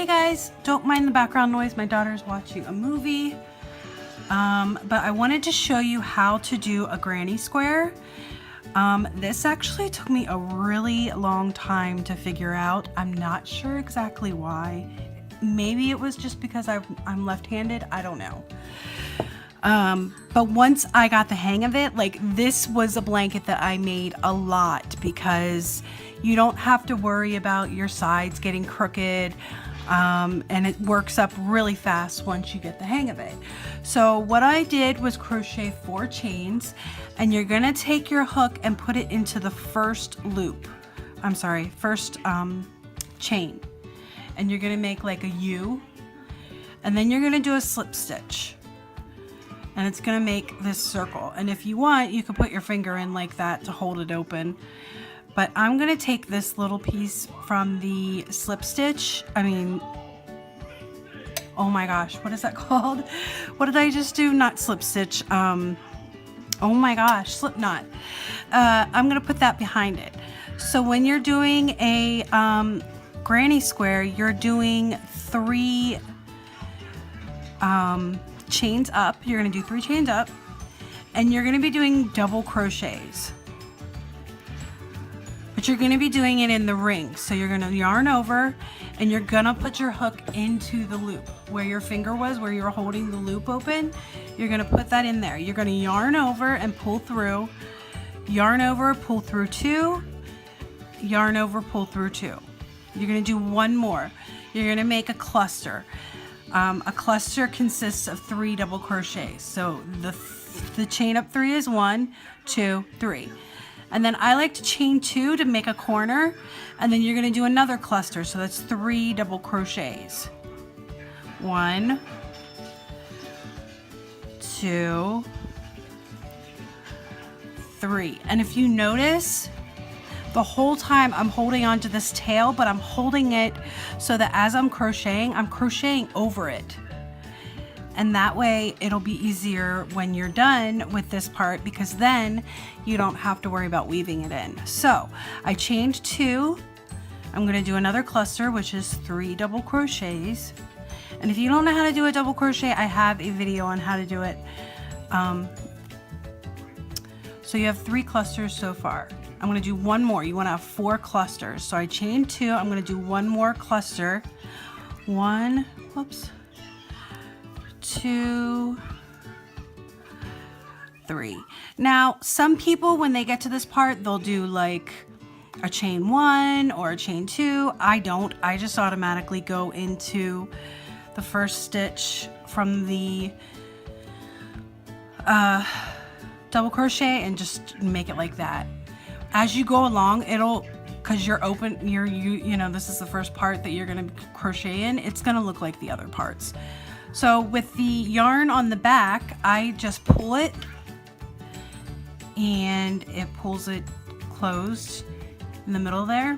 Hey guys, don't mind the background noise. My daughter's watching a movie. But I wanted to show you how to do a granny square. This actually took me a really long time to figure out. I'm not sure exactly why. Maybe it was just because I'm left-handed. I don't know. But once I got the hang of it, like this was a blanket that I made a lot because you don't have to worry about your sides getting crooked. And it works up really fast once you get the hang of it. So what I did was crochet 4 chains, and you're gonna take your hook and put it into the first loop. First chain. And you're gonna make like a U, and then you're gonna do a slip stitch. And it's gonna make this circle. And if you want, you can put your finger in like that to hold it open. But I'm gonna take this little piece from the slip stitch. Oh my gosh, what is that called? What did I just do? Not slip stitch. Oh my gosh, slip knot. I'm gonna put that behind it. So when you're doing a granny square, you're doing 3 chains up. You're gonna do 3 chains up, and you're gonna be doing double crochets. But you're gonna be doing it in the ring. So you're gonna yarn over, and you're gonna put your hook into the loop where your finger was, where you're holding the loop open. You're gonna put that in there. You're gonna yarn over and pull through, yarn over, pull through 2, yarn over, pull through 2. You're gonna do 1 more. You're gonna make a cluster. A cluster consists of 3 double crochets. So the chain up 3 is 1, 2, 3. And then I like to chain 2 to make a corner, and then you're gonna do another cluster. So that's 3 double crochets. 1, 2, 3. And if you notice, the whole time I'm holding onto this tail, but I'm holding it so that as I'm crocheting over it. And that way it'll be easier when you're done with this part, because then you don't have to worry about weaving it in. So I chained 2. I'm gonna do another cluster, which is 3 double crochets. And if you don't know how to do a double crochet, I have a video on how to do it. So you have 3 clusters so far. I'm gonna do 1 more. You wanna have 4 clusters. So I chained 2, I'm gonna do 1 more cluster. 1, whoops, 2, 3. Now, some people, when they get to this part, they'll do like a chain 1 or a chain 2. I don't. I just automatically go into the first stitch from the double crochet and just make it like that. As you go along, because you're open, you know, this is the first part that you're gonna crochet in, it's gonna look like the other parts. So with the yarn on the back, I just pull it, and it pulls it closed in the middle there.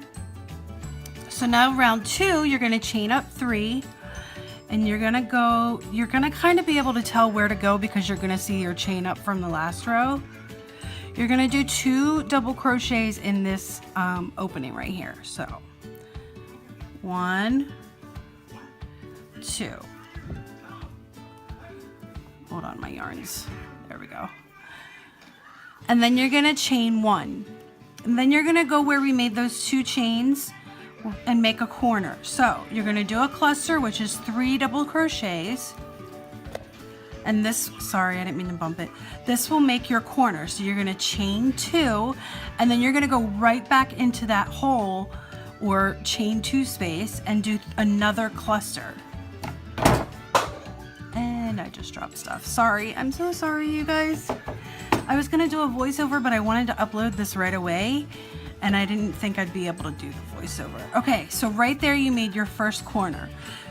So now round 2, you're gonna chain up 3, and you're gonna kind of be able to tell where to go because you're gonna see your chain up from the last row. You're gonna do 2 double crochets in this opening right here. So 1, 2. Hold on, my yarns. There we go. And then you're gonna chain 1. And then you're gonna go where we made those 2 chains and make a corner. So you're gonna do a cluster, which is 3 double crochets. And this, sorry, I didn't mean to bump it. This will make your corner. So you're gonna chain 2, and then you're gonna go right back into that hole or chain 2 space and do another cluster. And I just dropped stuff. Sorry, I'm so sorry, you guys. I was gonna do a voiceover, but I wanted to upload this right away, and I didn't think I'd be able to do the voiceover. Okay, so right there you made your first corner.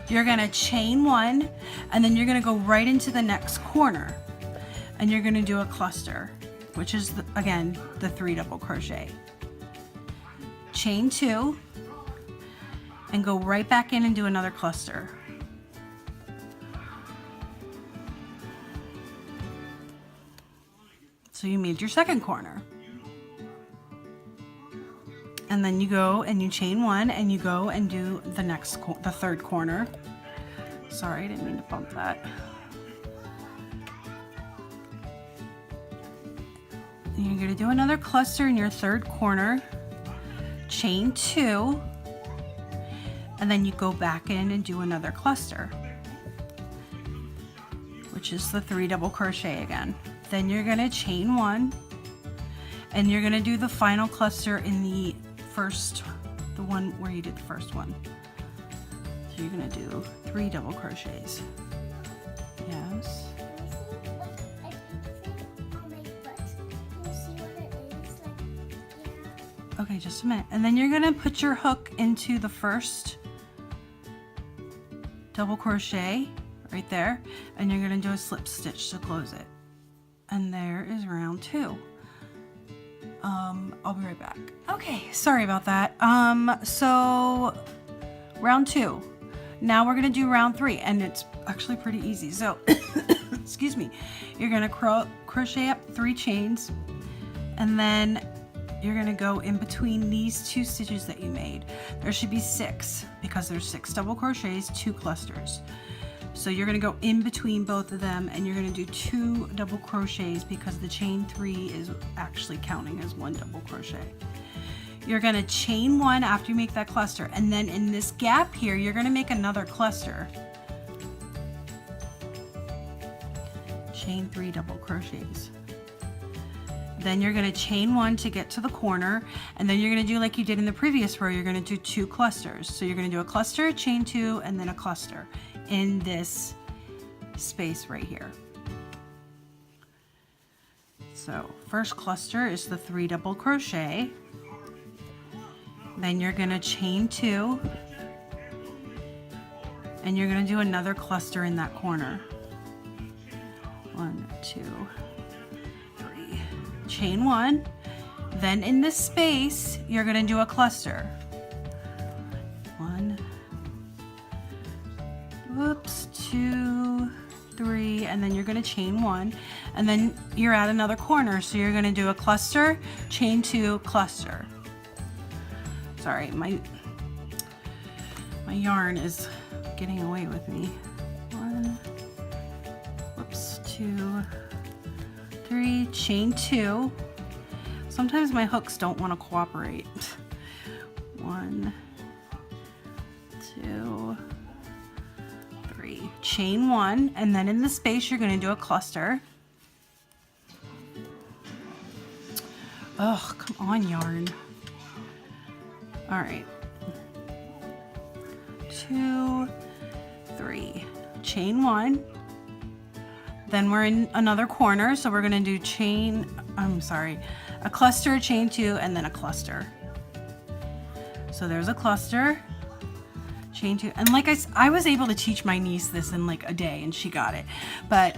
You're gonna chain 1, and then you're gonna go right into the next corner, and you're gonna do a cluster, which is, again, the 3 double crochet. Chain 2, and go right back in and do another cluster. So you made your second corner. and then you go and you chain one and you go and do the third corner. Sorry, I didn't mean to bump that. And you're going to do another cluster in your third corner, chain two, and then you go back in and do another cluster, which is the 3 double crochet again. Then you're going to chain one, and you're going to do the final cluster in the one where you did the first one. So you're going to do 3 double crochets. Yes. Okay, just a minute. And then you're going to put your hook into the first double crochet right there, and you're going to do a slip stitch to close it. And there is round 2. I'll be right back. Okay, sorry about that. So round 2. Now we're going to do round 3, and it's actually pretty easy. So excuse me. You're going to crochet up 3 chains, and then you're going to go in between these 2 stitches that you made. There should be 6 because there's 6 double crochets, 2 clusters. So you're going to go in between both of them, and you're going to do 2 double crochets because the chain 3 is actually counting as 1 double crochet. You're going to chain 1 after you make that cluster, and then in this gap here you're going to make another cluster. Chain 3 double crochets. Then you're going to chain 1 to get to the corner, and then you're going to do like you did in the previous row. You're going to do 2 clusters. So you're going to do a cluster, chain 2, and then a cluster in this space right here. So first cluster is the 3 double crochet. Then you're going to chain 2, and you're going to do another cluster in that corner. 1, 2, 3. Chain 1. Then in this space, you're going to do a cluster. 1, whoops, 2, 3, and then you're going to chain 1, and then you're at another corner, so you're going to do a cluster, chain 2, cluster. Sorry, my yarn is getting away with me. 1, whoops, 2, 3, chain 2. Sometimes my hooks don't want to cooperate. 1, 2, 3, chain 1, and then in the space you're going to do a cluster. Oh, come on, yarn. All right. 2, 3, chain 1. Then we're in another corner, so we're going to do a cluster, chain 2, and then a cluster. So there's a cluster, chain 2, and like I was able to teach my niece this in like a day, and she got it. But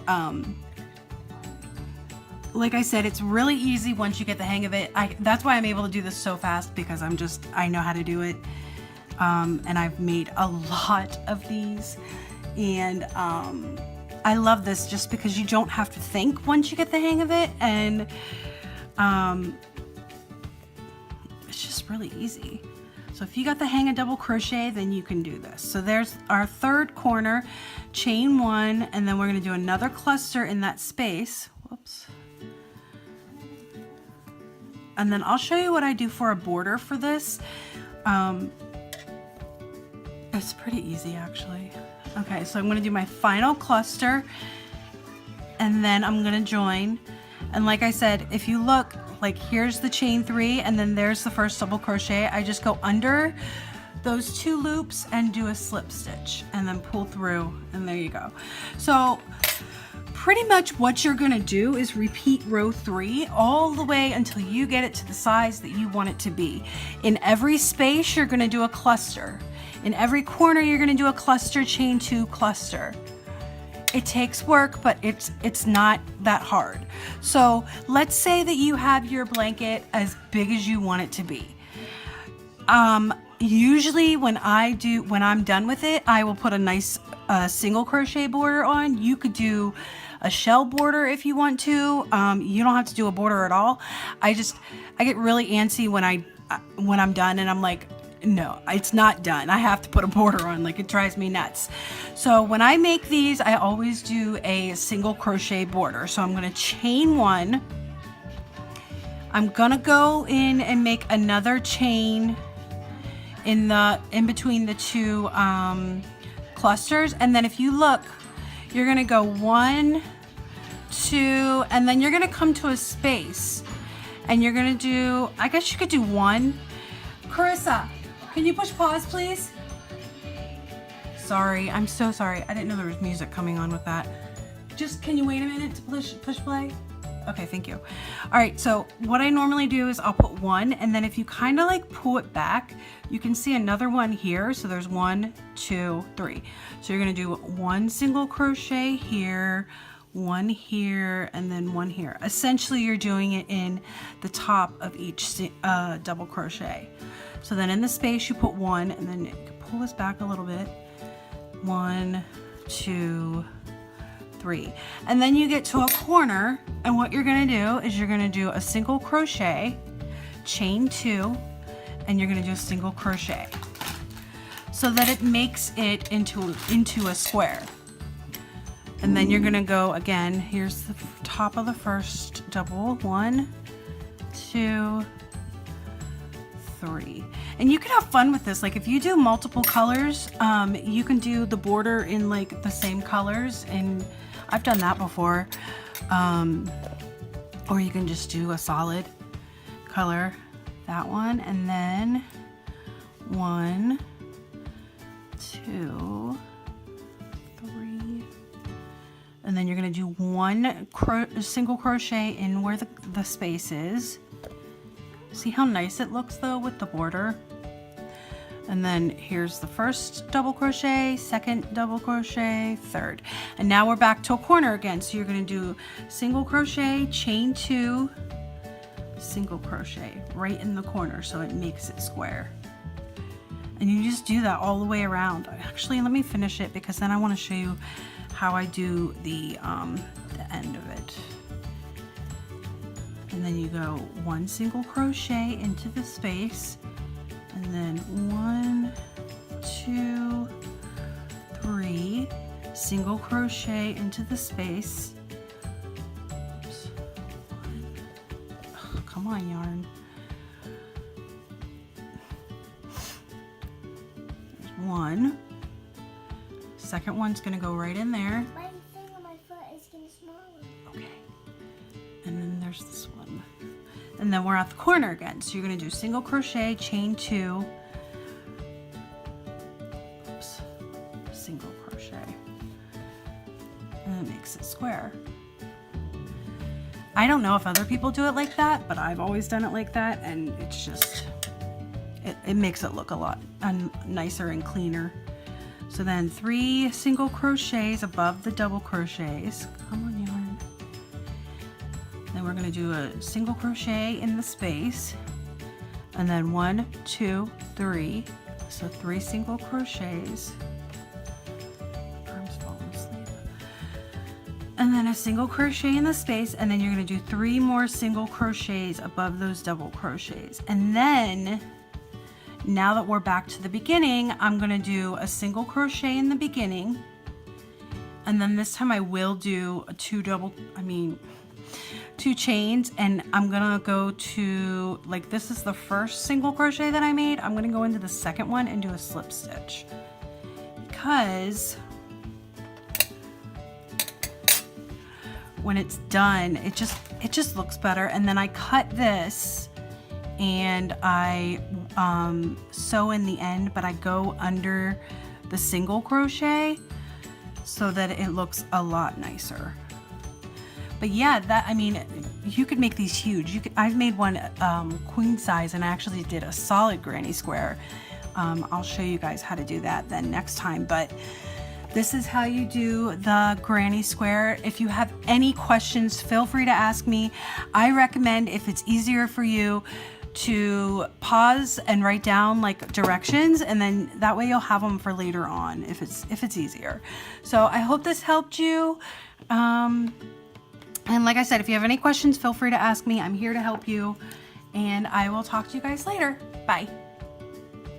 like I said, it's really easy once you get the hang of it. That's why I'm able to do this so fast, because I know how to do it. And I've made a lot of these, and I love this just because you don't have to think once you get the hang of it, and it's just really easy. So if you got the hang of double crochet, then you can do this. So there's our third corner, chain 1, and then we're going to do another cluster in that space. Whoops. And then I'll show you what I do for a border for this. It's pretty easy, actually. Okay, so I'm going to do my final cluster, and then I'm going to join. And like I said, if you look, like here's the chain 3, and then there's the first double crochet. I just go under those 2 loops and do a slip stitch, and then pull through, and there you go. So pretty much what you're going to do is repeat row 3 all the way until you get it to the size that you want it to be. In every space, you're going to do a cluster. In every corner, you're going to do a cluster, chain 2, cluster. It takes work, but it's not that hard. So let's say that you have your blanket as big as you want it to be. Usually when I'm done with it, I will put a nice single crochet border on. You could do a shell border if you want to. You don't have to do a border at all. I get really antsy when I when I'm done, and I'm like, no, it's not done. I have to put a border on. Like, it drives me nuts. So when I make these, I always do a single crochet border. So I'm going to chain one. I'm going to go in and make another chain in between the two clusters. And then if you look, you're going to go 1, 2, and then you're going to come to a space. And you're going to do, I guess you could do 1. Carissa, can you push pause, please? Sorry, I'm so sorry. I didn't know there was music coming on with that. Just, can you wait a minute to push play? Okay, thank you. All right, so what I normally do is I'll put 1, and then if you kind of like pull it back, you can see another one here. So there's 1, 2, 3. So you're gonna do 1 single crochet here, 1 here, and then 1 here. Essentially, you're doing it in the top of each double crochet. So then in the space you put 1, and then you can pull this back a little bit. 1, 2, 3. And then you get to a corner, and what you're gonna do is you're gonna do a single crochet, chain 2, and you're gonna do a single crochet so that it makes it into a square. And then you're gonna go again, here's the top of the first double, 1, 2, 3. And you can have fun with this. Like if you do multiple colors, you can do the border in like the same colors, and I've done that before. Or you can just do a solid color, that one, and then 1, 2, 3. And then you're gonna do 1 single crochet in where the space is. See how nice it looks though with the border? And then here's the first double crochet, second double crochet, third. And now we're back to a corner again. So you're gonna do single crochet, chain 2, single crochet right in the corner so it makes it square. And you just do that all the way around. Actually, let me finish it because then I wanna show you how I do the end of it. And then you go 1 single crochet into the space, and then 1, 2, 3, single crochet into the space. Oops. Oh, come on, yarn. There's 1. Second one's gonna go right in there. My thing on my foot is getting smaller. Okay. And then there's this one. And then we're at the corner again. So you're gonna do single crochet, chain 2, oops, single crochet. And it makes it square. I don't know if other people do it like that, but I've always done it like that, and it's just, it makes it look a lot nicer and cleaner. So then 3 single crochets above the double crochets. Come on, yarn. Then we're gonna do a single crochet in the space, and then 1, 2, 3. So 3 single crochets. Arm's falling asleep. And then a single crochet in the space, and then you're gonna do 3 more single crochets above those double crochets. And then, now that we're back to the beginning, I'm gonna do a single crochet in the beginning, and then this time I will do a 2 chains, and I'm gonna go to, like, this is the first single crochet that I made. I'm gonna go into the second one and do a slip stitch, because when it's done, it just looks better. And then I cut this and I sew in the end, but I go under the single crochet so that it looks a lot nicer. But yeah, you could make these huge. I've made one queen size, and I actually did a solid granny square. I'll show you guys how to do that then next time. But this is how you do the granny square. If you have any questions, feel free to ask me. I recommend, if it's easier for you, to pause and write down like directions, and then that way you'll have them for later on if it's easier. So I hope this helped you. And like I said, if you have any questions, feel free to ask me. I'm here to help you. and I will talk to you guys later. Bye.